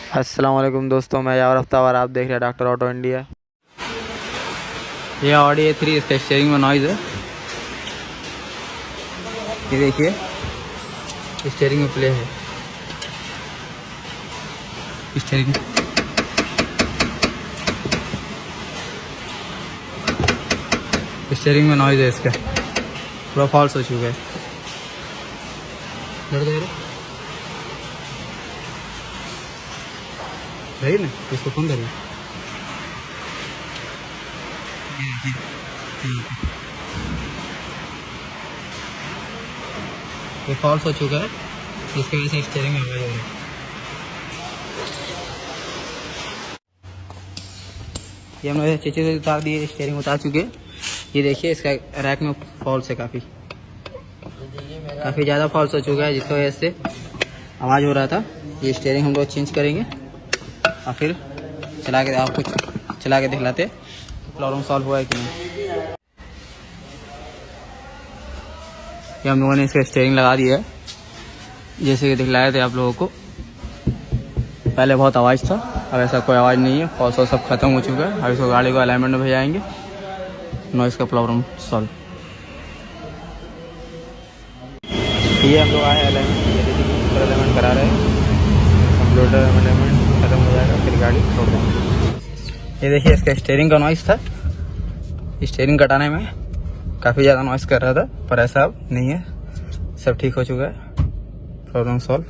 अस्सलाम वालेकुम दोस्तों, मैं यार हफ्तावार, आप देख रहे हैं डॉक्टर ऑटो इंडिया। ये ऑडी A3, इसका स्टीयरिंग में नॉइज़ है। ये देखिए स्टीयरिंग में प्ले है। स्टीयरिंग स्टीयरिंग में नॉइज़ है, इसका पूरा फॉल्स हो चुका है। सही ना, इसको कौन करें। ये फॉल्स हो चुका है, जिसकी वजह से स्टीयरिंग में आवाज़ हो रही है। ये हमने चीज़ें से उतार दिए, स्टीयरिंग उतार चुके। ये देखिए इसका रैक में फॉल्स है, काफ़ी ज़्यादा फॉल्स हो चुका है, जिसकी वजह से आवाज़ हो रहा था। ये स्टीयरिंग हम लोग चेंज करेंगे और फिर चला के आपको चला के दिखलाते प्रॉब्लम सॉल्व हुआ है कि नहीं। ये हम लोगों ने इसका स्टीयरिंग लगा दिया है, जैसे कि दिखलाए थे आप लोगों को। पहले बहुत आवाज़ था, अब ऐसा कोई आवाज़ नहीं है। फॉल्स सब खत्म हो चुका है। अब इसको गाड़ी को अलाइनमेंट में भेजाएंगे, नॉइज़ का प्रॉब्लम सॉल्व। ये हम लोग आए हैं अलाइनमेंट, अलाइनमेंट करा रहे हैं। कंप्यूटर अलाइनमेंट खत्म हो जाएगा, फिर गाड़ी छोड़ देंगे। ये देखिए इसका स्टीयरिंग का नॉइज़ था। स्टीयरिंग कटाने में काफ़ी ज़्यादा नॉइज़ कर रहा था, पर ऐसा अब नहीं है, सब ठीक हो चुका है, प्रॉब्लम सॉल्व।